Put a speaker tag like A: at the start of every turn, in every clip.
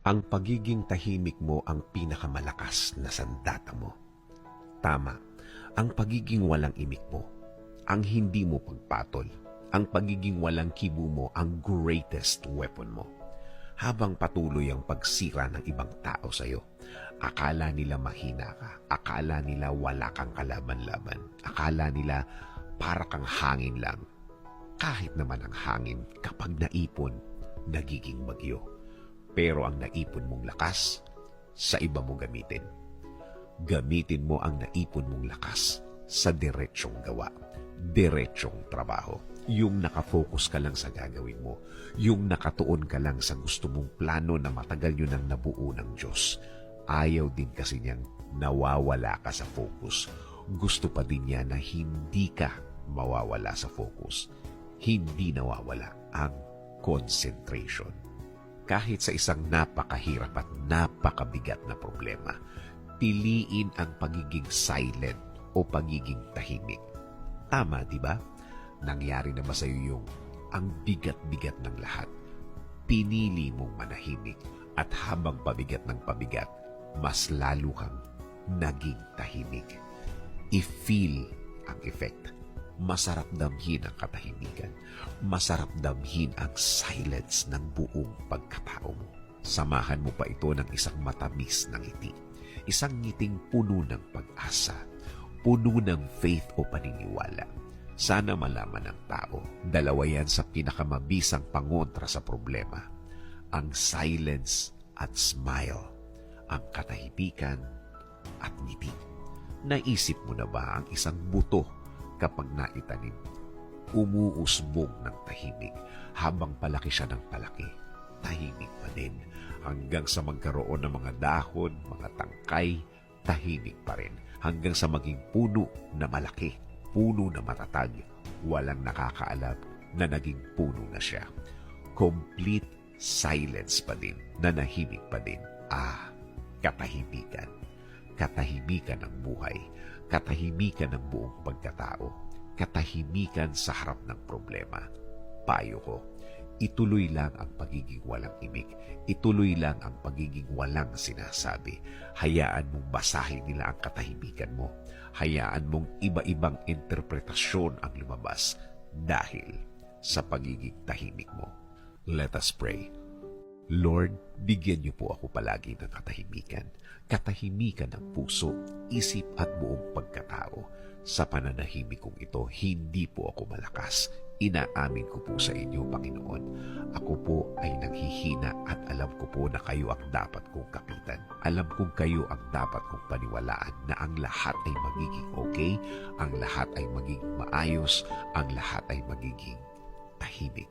A: Ang pagiging tahimik mo ang pinakamalakas na sandata mo. Tama, ang pagiging walang imik mo, ang hindi mo pagpatol, ang pagiging walang kibo mo ang greatest weapon mo. Habang patuloy ang pagsira ng ibang tao sa iyo, akala nila mahina ka, akala nila wala kang kalaban-laban, akala nila para kang hangin lang. Kahit naman ang hangin kapag naipon, nagiging bagyo. Pero ang naipon mong lakas, sa iba mo gamitin. Gamitin mo ang naipon mong lakas sa diretsyong gawa, diretsyong trabaho. Yung nakafocus ka lang sa gagawin mo, yung nakatuon ka lang sa gusto mong plano na matagal yun ang nabuo ng Diyos. Ayaw din kasi niyang nawawala ka sa focus. Gusto pa din niya na hindi ka mawawala sa focus. Hindi nawawala ang concentration. Kahit sa isang napakahirap at napakabigat na problema, piliin ang pagiging silent o pagiging tahimik. Tama, di ba? Nangyari na ba sa iyo yung ang bigat-bigat ng lahat? Pinili mong manahimik at habang pabigat ng pabigat, mas lalo kang naging tahimik. I-feel ang effect. Masarap damhin ang katahimikan. Masarap damhin ang silence ng buong pagkatao mo. Samahan mo pa ito ng isang matamis na ngiti. Isang ngiting puno ng pag-asa, puno ng faith o paniniwala. Sana malaman ng tao, dalawa yan sa pinakamabisang pangontra sa problema. Ang silence at smile, ang katahimikan at ngiti. Naisip mo na ba ang isang buto kapag naitanim? Umuusbong ng tahimik habang palaki siya ng palaki. Tahimik pa din hanggang sa magkaroon ng mga dahon, mga tangkay, tahimik pa rin. Hanggang sa maging puno na malaki, puno na matatag, walang nakakaalam na naging puno na siya. Complete silence pa din, nanahimik pa din. Katahimikan. Katahimikan ng buhay, katahimikan ng buong pagkatao, katahimikan sa harap ng problema. Payo ko, ituloy lang ang pagiging walang imik, ituloy lang ang pagiging walang sinasabi. Hayaan mong basahin nila ang katahimikan mo. Hayaan mong iba-ibang interpretasyon ang lumabas dahil sa pagiging tahimik mo. Let us pray. Lord, bigyan niyo po ako palagi ng katahimikan. Katahimikan ng puso, isip at buong pagkatao. Sa pananahimik kong ito, hindi po ako malakas. Inaamin ko po sa inyo, Panginoon. Ako po ay nanghihina at alam ko po na kayo ang dapat kong kapitan. Alam kong kayo ang dapat kong paniwalaan na ang lahat ay magiging okay, ang lahat ay magiging maayos, ang lahat ay magiging tahimik.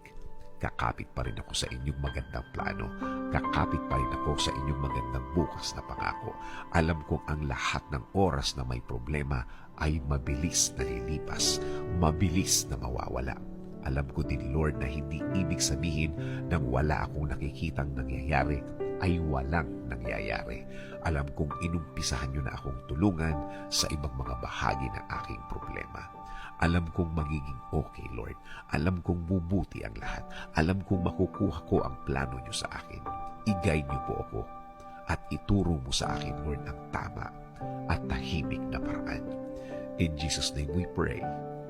A: Kakapit pa rin ako sa inyong magandang plano. Kakapit pa rin ako sa inyong magandang bukas na pangako. Alam kong ang lahat ng oras na may problema ay mabilis na lilipas, mabilis na mawawala. Alam ko din, Lord, na hindi ibig sabihin nang wala akong nakikitang nangyayari ay walang nangyayari. Alam kong inumpisahan niyo na akong tulungan sa ibang mga bahagi ng aking problema. Alam kong magiging okay, Lord. Alam kong bubuti ang lahat. Alam kong makukuha ko ang plano niyo sa akin. I-guide niyo po ako at ituro mo sa akin, Lord, ang tama at tahimik na paraan. In Jesus' name we pray.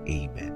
A: Amen.